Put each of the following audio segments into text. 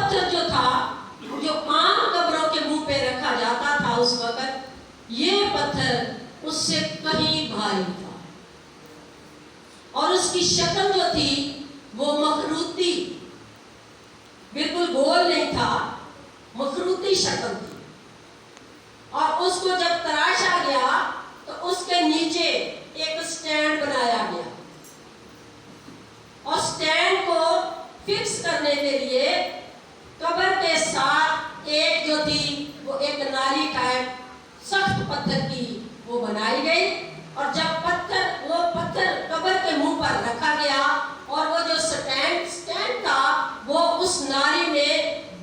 पत्थर जो था, जो आम कब्रों के मुंह पे रखा जाता था उस वक्त, ये पत्थर उससे कहीं भारी था और उसकी शक्ल जो थी वो मखरूती, बिल्कुल गोल नहीं था, मखरूती शक्ल थी। और उसको जब तराशा गया तो उसके नीचे एक स्टैंड बनाया गया और स्टैंड को फिक्स करने के लिए कब्र के साथ एक जो थी वो एक नाली टाइप सख्त पत्थर की वो बनाई गई। और जब वो पत्थर कब्र के मुंह पर रखा गया और वो जो स्टैंड था वो उस नाली में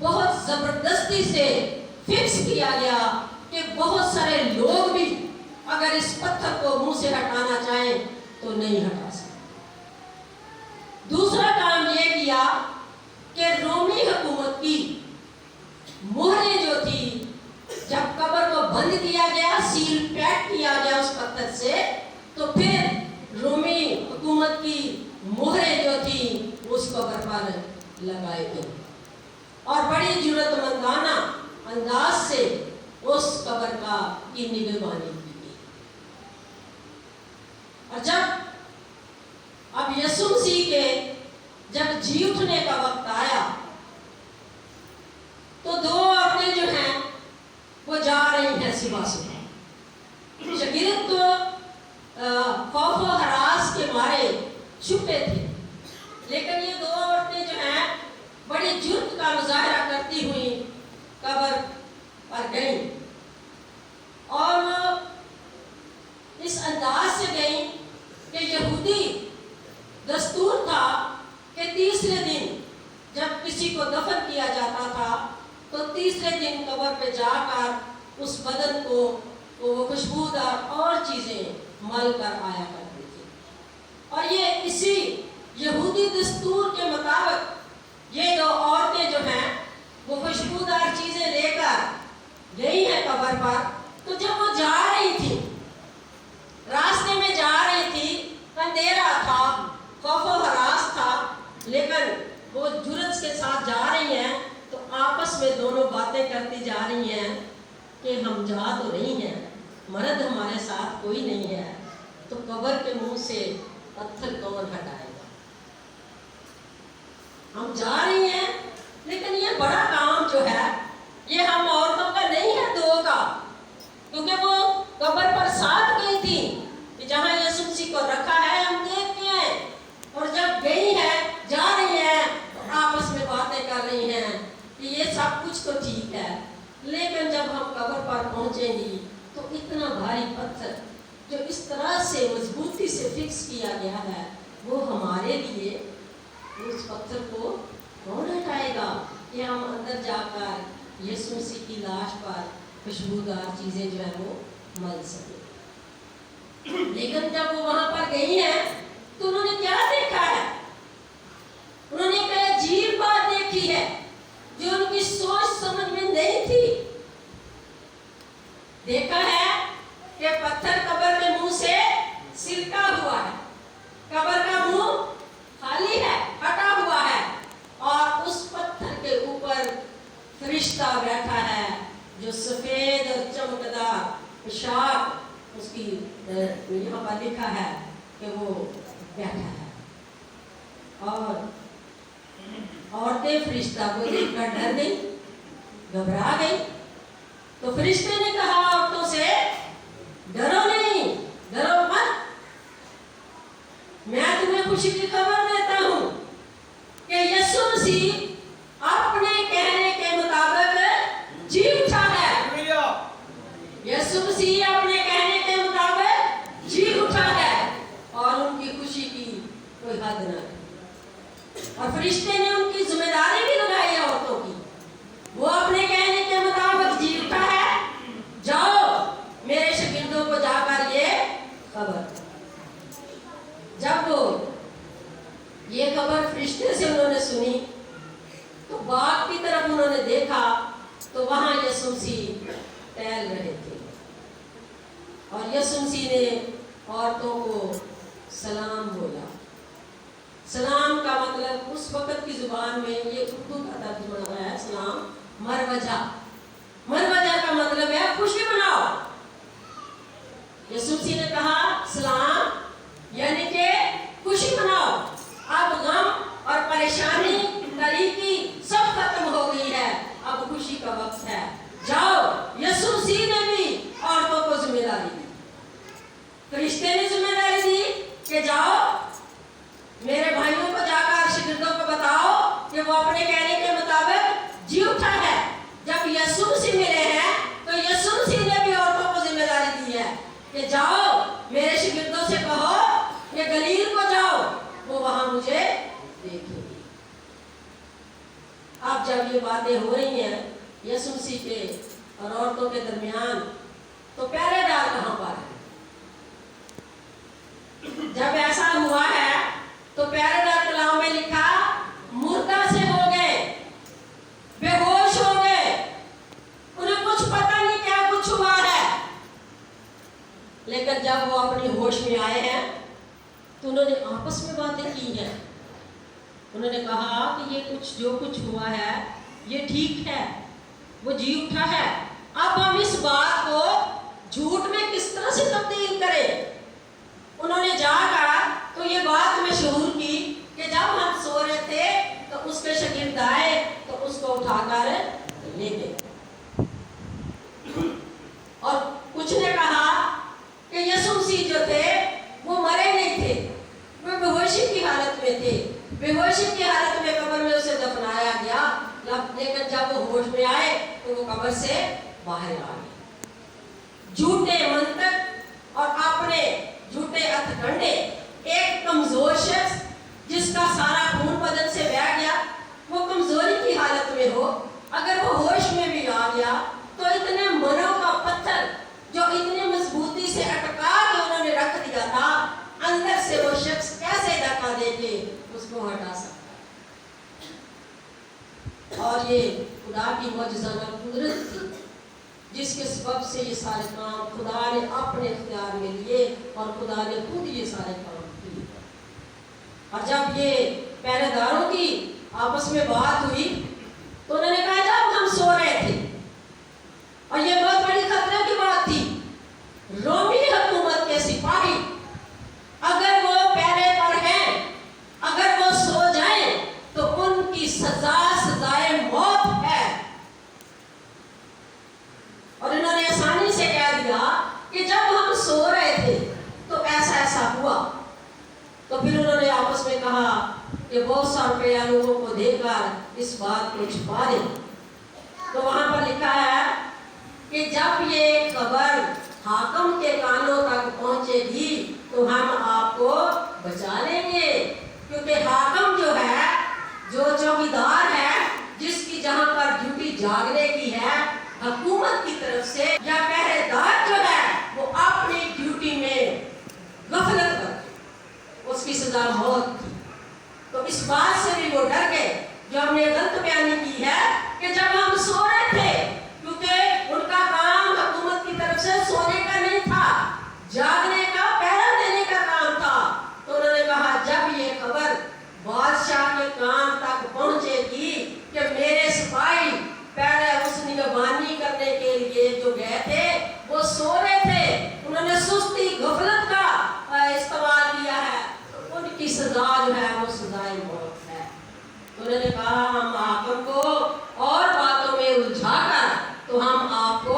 बहुत जबरदस्ती से फिक्स किया गया कि बहुत सारे लोग भी अगर इस पत्थर को मुंह से हटाना चाहें तो नहीं हटा सकते। दूसरा काम ये किया कि रोमी हुकूमत की मोहरें जो थी, जब कब्र को बंद किया गया, सील पैक किया गया उस पत्थर से, तो फिर रोमी हुकूमत की मोहरें जो थी उस कब्र पर लगाई गई और बड़ी जुर्रतमंदाना अंदाज से उस कब्र की निगरानी की गई। और जब अब यीशु मसीह के जब जी उठने का वक्त आया तो दो औरतें जो हैं वो जा रही हैं सुबह सुबह। शागिर्द तो खौफ और हरास के मारे छुपे थे, लेकिन ये दो औरतें जो हैं बड़ी जुर्त का मुजाहरा करती हुई कब्र पर गई और इस अंदाज से गई कि यहूदी दस्तूर था कि तीसरे दिन जब किसी को दफन किया जाता था तो तीसरे दिन कब्र पे जाकर उस बदन को वो खुशबूदार और चीजें मल कर आया करती थी। और ये इसी यहूदी दस्तूर के मुताबिक ये दो औरतें जो हैं वो खुशबूदार चीजें लेकर गई हैं कब्र पर। तो जब वो जा रही थी, रास्ते में जा रही थी, अंधेरा था, खौफ और हरास था, लेकिन वो जुर्रत के साथ जा रही हैं तो आपस में दोनों बातें करती जा रही हैं कि हम जा तो नहीं हैं, मर्द हमारे साथ कोई नहीं है, तो कब्र के मुंह से पत्थर कौन हटाएगा। हम जा रही हैं लेकिन ये बड़ा काम जो है ये हम औरतों का नहीं है, दो का, क्योंकि वो कब्र पर साथ गई थी कि जहाँ यीशु मसीह को रखा है हम देख के आए। और जब गई है, जा रही है, तो आपस में बातें कर रही हैं कि ये सब कुछ तो ठीक है, लेकिन जब हम कब्र पर पहुंचेंगी तो इतना भारी पत्थर जो इस तरह से मजबूती से फिक्स किया गया है वो हमारे लिए उस पत्थर को कौन हटाएगा कि हम अंदर जाकर यीशु मसीह की लाश पर खुशबूदार चीजें जो है वो मल सके। लेकिन जब वो वहां पर गई है तो उन्होंने क्या देखा है? उन्होंने एक अजीब बात देखी है जो उनकी सोच समझ में नहीं थी। देखा है कि पत्थर कब्र के मुंह से सिलका हुआ है, कब्र का मुंह खाली है, हटा हुआ है, और उस पत्थर के ऊपर फरिश्ता बैठा है जो सफेद और चमकदार पोशाक, उसकी यहाँ पर लिखा है कि वो बैठा है। और औरतें फरिश्ता को देखकर डर गई, घबरा गई। तो फरिश्ते ने कहा औरतों से, डरो नहीं, डरो मत, मैं तुम्हें खुशी की खबर देता हूं कि यीशु मसीह अपने कहने के मुताबिक जी उठा है। यीशु मसीह अपने कहने के मुताबिक जी उठा है और उनकी खुशी की कोई हद नहीं। और फरिश्ते ने उनकी जिम्मेदारी भी लगाई औरतों की, वो अपने कहने के मुताबिक जी उठा है, जाओ मेरे शागिर्दों को जाकर ये खबर। जब वो ये खबर फरिश्ते से उन्होंने सुनी तो बाग की तरफ उन्होंने देखा तो वहां यीशु मसीह टहल रहे थे और यीशु मसीह ने औरतों को सलाम बोला। सलाम का मतलब उस वक्त की जुबान में ये उर्दू का तर्जुमा है, मरवजा का मतलब है खुशी मनाओ। यीशु मसीह ने कहा सलाम यानी कि खुशी मनाओ। अब गम और परेशानी गरीबी सब खत्म हो गई है, अब खुशी का वक्त है। जाओ, यीशु मसीह ने भी औरतों को जिम्मेदारी दी, फरिश्ते ने जिम्मेदारी दी कि जाओ मेरे भाइयों को जाकर शागिर्दों को बताओ कि वो अपने कहने के मुताबिक जी उठा है। जब यीशु मसीह मिले हैं तो यीशु मसीह ने भी औरतों को जिम्मेदारी दी है कि जाओ मेरे शागिर्दों से कहो कि गलील को जाओ, वो वहां मुझे देखेंगे। अब जब ये बातें हो रही हैं यीशु मसीह के और औरतों के दरमियान, तो पहरेदार कहां पर है? जब ऐसा हुआ है तो पहरेदार कलाम में लिखा मुर्दा से हो गए, बेहोश हो गए, उन्हें कुछ पता नहीं क्या कुछ हुआ है। लेकिन जब वो अपनी होश में आए हैं तो उन्होंने आपस में बातें की हैं। उन्होंने कहा कि ये कुछ जो कुछ हुआ है ये ठीक है, वो जी उठा है। अब हम इस बात को झूठ में किस तरह से तब्दील करें? उन्होंने जाकर तो ये बात मशहूर की कि जब हम सो रहे थे तो उसके शागिर्द आए तो उसको उठाकर ले गए। और कुछ ने कहा कि यीशु मसीह जो थे वो मरे नहीं थे, वो बेहोशी की हालत में थे। बेहोशी की हालत में कब्र में उसे दफनाया गया, लेकिन जब वो होश में आए तो वो कब्र से बाहर आ गए। झूठे मंतक और अपने झूठे हथकंडे, एक कमजोर शख्स जिसका सारा खून बदन से बह गया, वो कमजोरी की हालत में हो, अगर वो होश में भी आ गया तो इतने मनों का पत्थर जो इतनी मजबूती से अटका के उन्होंने रख दिया था, अंदर से वो शख्स कैसे धक्का देके उसको हटा सकता? और ये खुदा की मौजज़ाना कुदरत थी जिसके सबब से ये सारे काम खुदा ने अपने इख्तियार में लिए और खुदा ने खुद ये सारे काम किए। और जब ये पहरेदारों की आपस में बात हुई तो उन्होंने कहा जब हम सो रहे थे, और ये बहुत बड़ी खतरे की बात थी, रोमी हुकूमत के सिपाही अगर वो पहरे पर हैं, अगर वो सो जाएं तो उनकी सजाए मौत है। और इन्होंने आसानी से कह दिया कि जब हम सो रहे थे तो ऐसा ऐसा हुआ। तो फिर उन्होंने आपस में कहा कि बहुत सा रुपया लोगों को देकर इस बात को छुपा दें। तो वहां पर लिखा है कि जब ये खबर हाकिम के कानों तक पहुंचेगी तो हम आपको बचा लेंगे, क्योंकि हाकिम जो है, जो चौकीदार है, जिसकी जहां पर ड्यूटी जागने की है हुकूमत की तरफ से, या पहरेदार जो है वो अपनी ड्यूटी में गफलत कर, उसकी सजा मौत थी। तो इस बात से भी वो डर गए जो हमने गलत बयानी की है कि जब हम सो रहे थे, क्योंकि उनका काम हुकूमत की तरफ से सोने का नहीं था, जागने का, पहरा देने का काम था। तो उन्होंने कहा जब ये खबर बादशाह के कान तक पहुंचेगी कि मेरे सिपाही पहले उस निगरानी करने के लिए जो गए थे वो सो रहे थे, उन्होंने सुस्ती गफलत का इस्तेमाल किया है, उनकी सजा जो है वो सजाए मौत है। तो उन्होंने कहा हम हाकिम को और बातों में उलझाकर तो हम आपको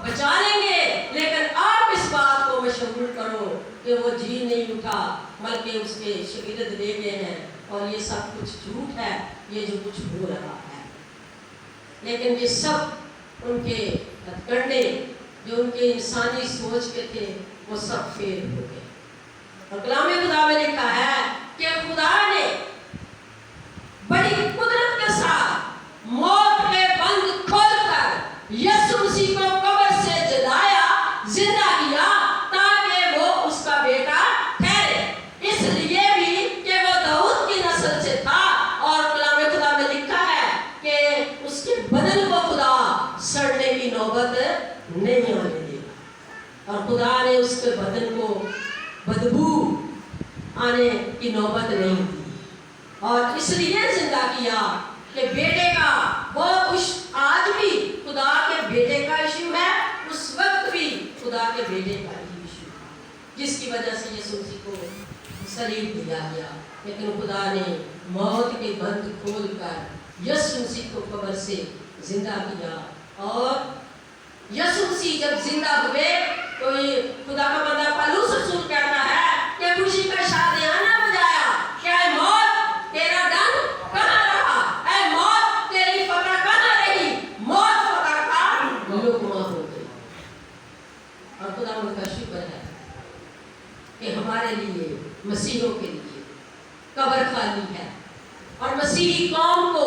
बचा लेंगे, लेकिन आप इस बात को मशहूर करो कि वो जी नहीं उठा बल्कि उसके शागिर्द ले गए हैं और ये सब कुछ झूठ है, ये जो कुछ हो रहा है। लेकिन ये सब उनके हथकंडे जो उनके इंसानी सोच के थे वो सब फेल हो गए। और कलाम खुदा में लिखा है कि खुदा ने बड़ी कुदरत के साथ मौत के बंद खोलकर यीशु मसीह को कब्र से जिंदा किया ताकि वो उसका बेटा ठहरे। इसलिए भी कि वो दाऊद की नस्ल से था, और कलाम खुदा में लिखा है कि उसके बदन को खुदा सड़ने की नौबत नहीं आने देगा, और खुदा ने उसके बदन को बदबू आने की नौबत नहीं दी, और इसलिए जिंदा किया कि बेटे का वो आज वजह से यीशु मसीह को सलीब दिया गया, लेकिन खुदा ने मौत के बंद खोलकर यीशु मसीह को कब्र से जिंदा किया। और यीशु मसीह जब जिंदा हुए तो ये खुदा का बंदा पौलुस रसूल कहता है कि खुशी का शादियाना बजाया, क्या है मौत तेरा डंक कहाँ रहा, ऐ मौत तेरी फतह कहाँ रही, मौत फतह का लुकमा हो गई। और खुदा का शुक्र है कि हमारे लिए, मसीहों के लिए कब्र खाली है। और मसीही कौम को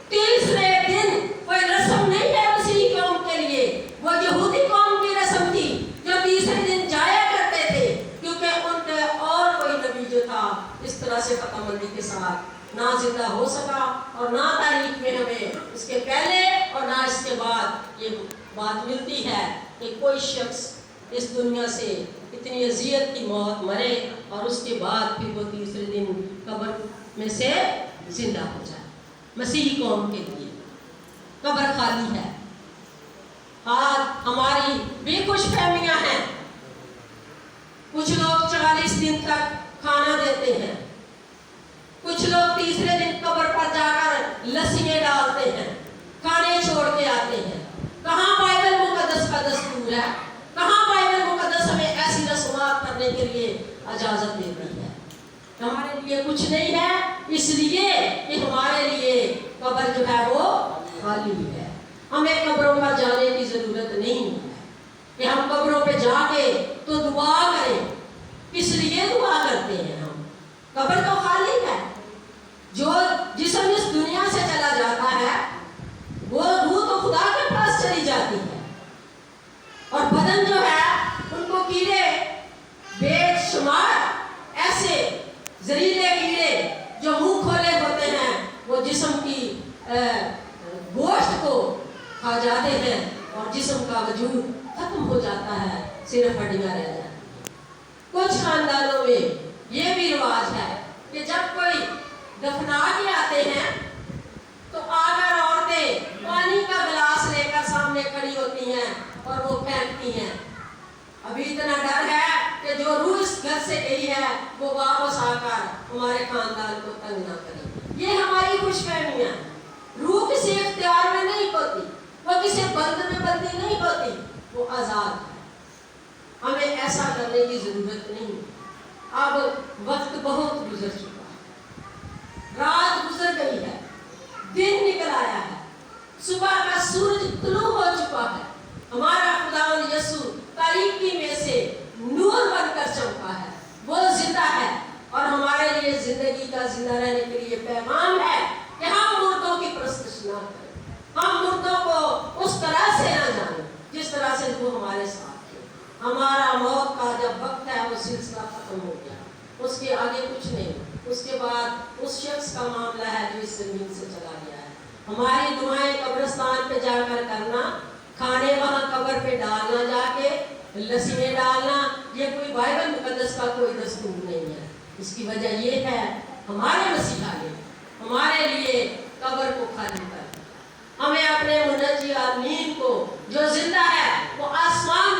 तीसरे दिन कोई रस्म नहीं है मसीही कौम के लिए, वो यहूदी कौम की रस्म थी जो तीसरे दिन जाया करते थे, क्योंकि उनके और कोई नबी जो था इस तरह से फतहमंदी के साथ ना जिंदा हो सका, और ना तारीख में हमें इसके पहले और ना इसके बाद ये बात मिलती है कि कोई शख्स इस दुनिया से इतनी अजियत की मौत मरे और उसके बाद फिर वो तीसरे दिन कब्र में से जिंदा हो जाए। मसीही कौम के लिए कब्र खाली है। आज हमारी भी कुछ फहमियां हैं। कुछ लोग 40 दिन तक खाना देते हैं, कुछ लोग तीसरे दिन कब्र पर जाकर लस्सियां डालते हैं, खाने छोड़ के आते हैं। कहाँ बाइबल मुकद्दस का दस्तूर है, कहाँ बाइबल मुकद्दस हमें ऐसी रस्मात करने के लिए इजाजत देती है। हमारे लिए कुछ नहीं है, इसलिए कि हमारे लिए कब्र जो है वो खाली है। हमें कब्रों पर जाने की जरूरत नहीं है कि हम कब्रों पे जाके तो दुआ करें। किस लिए दुआ करते हैं हम? कब्र तो खाली है। जो जिस्म इस दुनिया से चला जाता है वो रूह तो खुदा के पास चली जाती है, और बदन जो है उनको कीड़े बेशुमार ऐसे जहरीले कीड़े जो मुंह खोले होते हैं वो जिस्म की गोश्त को खा जाते हैं और जिस्म का वजूद खत्म हो जाता है, सिर्फ हड्डियां रह जाती हैं। कुछ खानदानों में ये भी रिवाज है कि जब कोई दफना के आते हैं तो आकर औरतें पानी का गिलास लेकर सामने खड़ी होती हैं और वो फेंकती हैं। अभी इतना डर है कि जो रूह इस घर से गई है वो वापस आकर हमारे खानदान को तंग ना करे। ये हमारी खुशफहमियां। रूह किसी इख्तियार में नहीं होती, वो किसी बंद में बंदी नहीं होती, वो आजाद है। हमें ऐसा करने की जरूरत नहीं। अब वक्त बहुत गुजर चुका है, रात गुजर गई है, दिन निकल आया है, सुबह का सूरज तुलू हो चुका है। हमारा खुदावंद यीशु तारीकी में से नूर बनकर चमका है, वो जिंदा है। और हमारे लिए जिंदगी का जिंदा रहने के लिए पैगाम है कि हम मुर्दों की परस्तिश ना करें, हम मुर्दों को उस तरह से ना जाने जिस तरह से वो हमारे साथ थे। हमारा मौत का जब वक्त है वो सिलसिला खत्म हो गया, उसके आगे कुछ नहीं। उसके बाद उस शख्स का मामला है जो इस जमीन से चला गया है। हमारी दुआएं कब्रिस्तान पे जाकर करना, खाने वहां कब्र पे डालना, जाके लस्सियां डालना, ये कोई बाइबल मुकद्दस का कोई दस्तूर नहीं है। इसकी वजह ये है हमारे मसीहा ने हमारे लिए कब्र को खाली कर दिया। हमें अपने मुनज्जी आमीन को जो जिंदा है वो आसमान